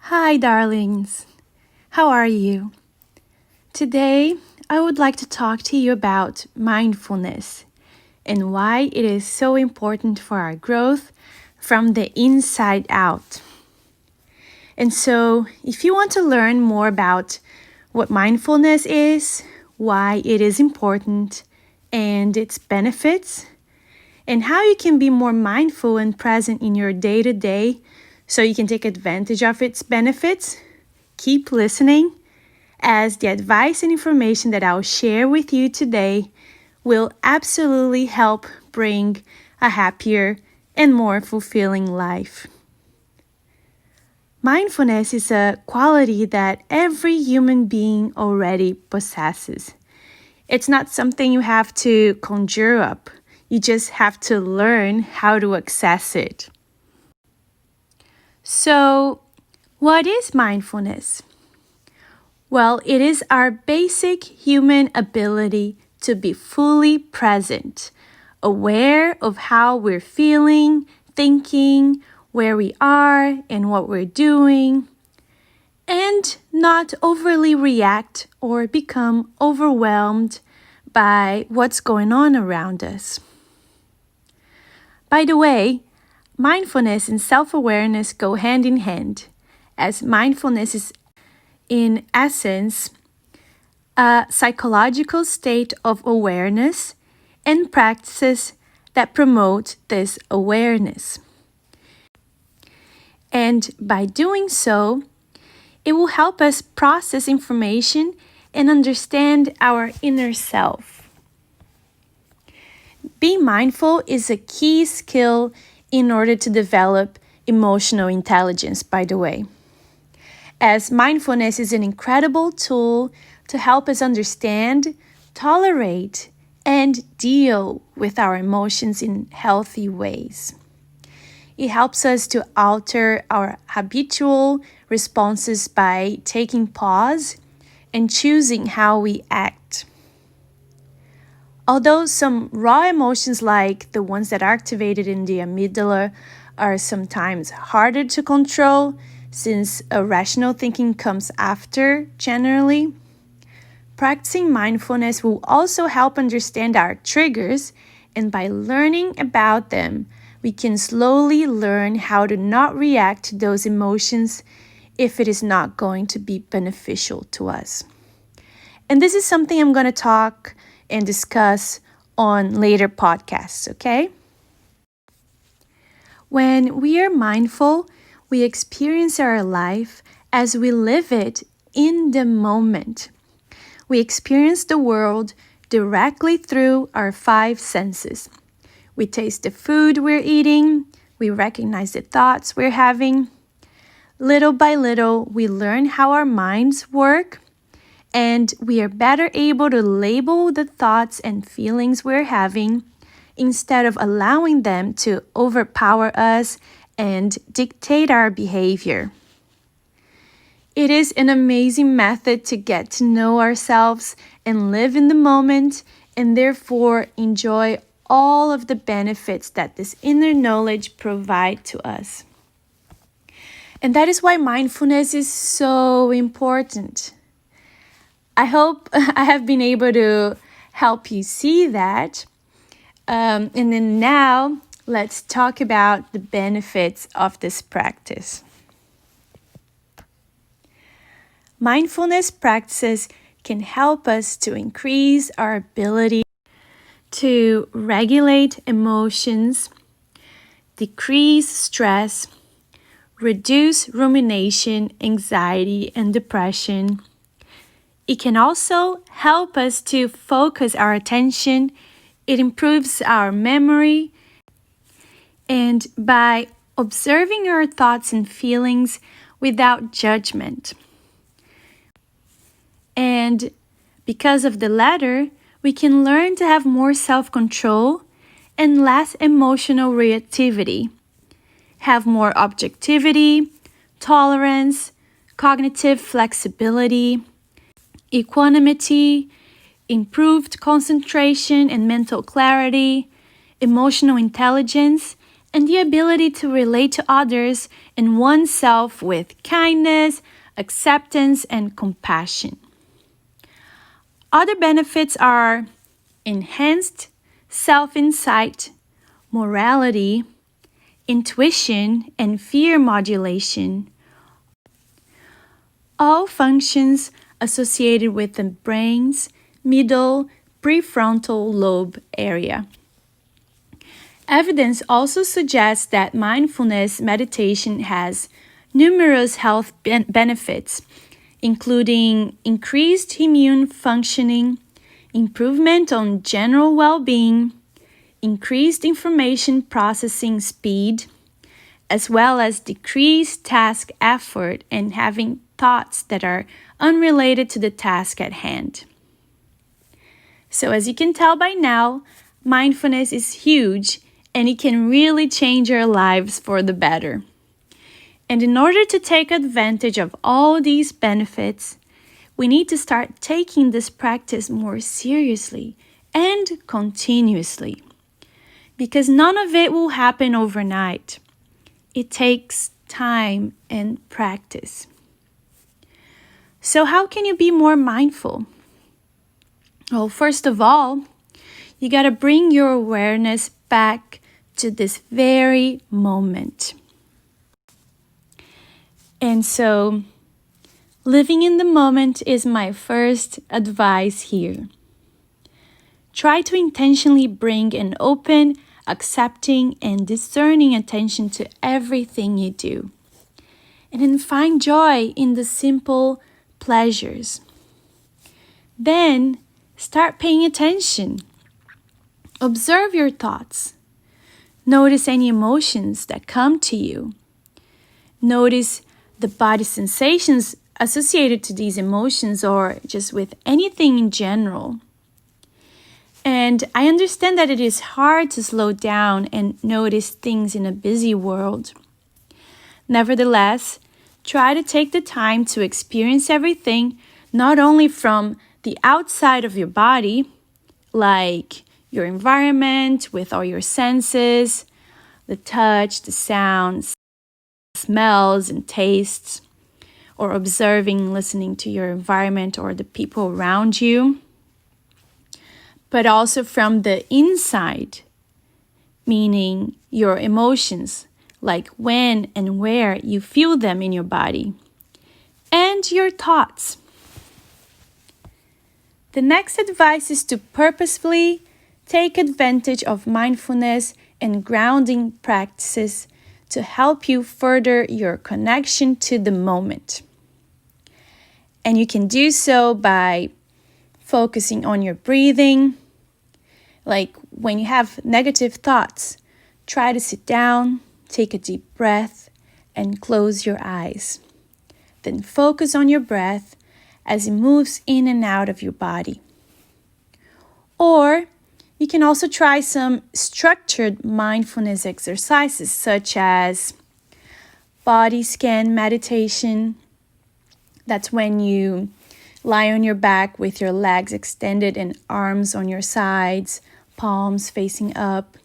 Hi, darlings. How are you? Today, I would like to talk to you about mindfulness and why it is so important for our growth from the inside out. And so, if you want to learn more about what mindfulness is, why it is important, and its benefits, and how you can be more mindful and present in your day-to-day so you can take advantage of its benefits, keep listening, as the advice and information that I'll share with you today will absolutely help bring a happier and more fulfilling life. Mindfulness is a quality that every human being already possesses. It's not something you have to conjure up. You just have to learn how to access it. So, what is mindfulness? Well, it is our basic human ability to be fully present, aware of how we're feeling, thinking, where we are, and what we're doing, and not overly react or become overwhelmed by what's going on around us. By the way, mindfulness and self-awareness go hand in hand, as mindfulness is, in essence, a psychological state of awareness and practices that promote this awareness. And by doing so, it will help us process information and understand our inner self. Being mindful is a key skill in order to develop emotional intelligence, by the way, as mindfulness is an incredible tool to help us understand, tolerate, and deal with our emotions in healthy ways. It helps us to alter our habitual responses by taking pause and choosing how we act. Although some raw emotions like the ones that are activated in the amygdala are sometimes harder to control since rational thinking comes after generally, practicing mindfulness will also help understand our triggers, and by learning about them, we can slowly learn how to not react to those emotions if it is not going to be beneficial to us. And this is something I'm going to talk and discuss on later podcasts, okay? When we are mindful, we experience our life as we live it in the moment. We experience the world directly through our 5 senses. We taste the food we're eating, we recognize the thoughts we're having. Little by little, we learn how our minds work, and we are better able to label the thoughts and feelings we're having instead of allowing them to overpower us and dictate our behavior. It is an amazing method to get to know ourselves and live in the moment, and therefore enjoy all of the benefits that this inner knowledge provides to us. And that is why mindfulness is so important. I hope I have been able to help you see that. And then now, let's talk about the benefits of this practice. Mindfulness practices can help us to increase our ability to regulate emotions, decrease stress, reduce rumination, anxiety, and depression. It can also help us to focus our attention. It improves our memory. And by observing our thoughts and feelings without judgment. And because of the latter, we can learn to have more self-control and less emotional reactivity, have more objectivity, tolerance, cognitive flexibility, equanimity, improved concentration and mental clarity, emotional intelligence, and the ability to relate to others and oneself with kindness, acceptance, and compassion. Other benefits are enhanced self-insight, morality, intuition, and fear modulation, all functions associated with the brain's middle prefrontal lobe area. Evidence also suggests that mindfulness meditation has numerous health benefits, including increased immune functioning, improvement on general well-being, increased information processing speed, as well as decreased task effort and having thoughts that are unrelated to the task at hand. So as you can tell by now, mindfulness is huge and it can really change our lives for the better. And in order to take advantage of all these benefits, we need to start taking this practice more seriously and continuously, because none of it will happen overnight. It takes time and practice. So how can you be more mindful? Well, first of all, you got to bring your awareness back to this very moment. And so, living in the moment is my first advice here. Try to intentionally bring an open, accepting, and discerning attention to everything you do. And then find joy in the simple pleasures. Then start paying attention. Observe your thoughts. Notice any emotions that come to you. Notice the body sensations associated to these emotions or just with anything in general. And I understand that it is hard to slow down and notice things in a busy world. Nevertheless, try to take the time to experience everything, not only from the outside of your body, like your environment with all your senses, the touch, the sounds, smells and tastes, or observing, listening to your environment or the people around you, but also from the inside, meaning your emotions, like when and where you feel them in your body, and your thoughts. The next advice is to purposefully take advantage of mindfulness and grounding practices to help you further your connection to the moment. And you can do so by focusing on your breathing. Like when you have negative thoughts, try to sit down, take a deep breath, and close your eyes. Then focus on your breath as it moves in and out of your body. Or you can also try some structured mindfulness exercises such as body scan meditation. That's when you lie on your back with your legs extended and arms on your sides, palms facing up.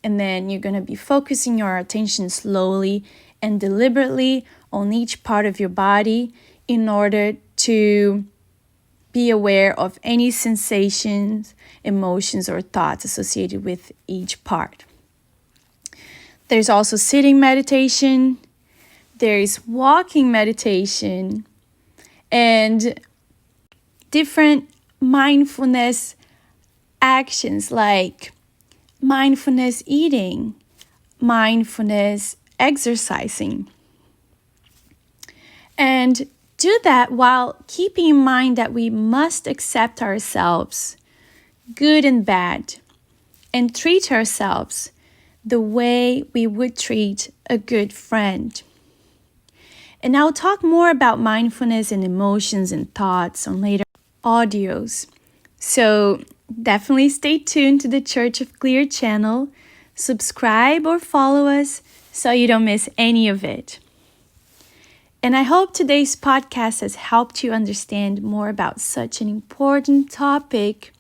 And then you're going to be focusing your attention slowly and deliberately on each part of your body in order to be aware of any sensations, emotions, or thoughts associated with each part. There's also sitting meditation. There's walking meditation. And different mindfulness actions like mindfulness eating, mindfulness exercising. And do that while keeping in mind that we must accept ourselves, good and bad, and treat ourselves the way we would treat a good friend. And I'll talk more about mindfulness and emotions and thoughts on later audios. So definitely stay tuned to the Church of Clear channel. Subscribe or follow us so you don't miss any of it. And I hope today's podcast has helped you understand more about such an important topic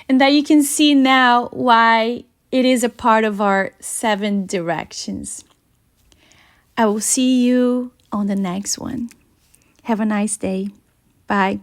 and that you can see now why It is a part of our 7 directions. I will see you on the next one. Have a nice day. Bye.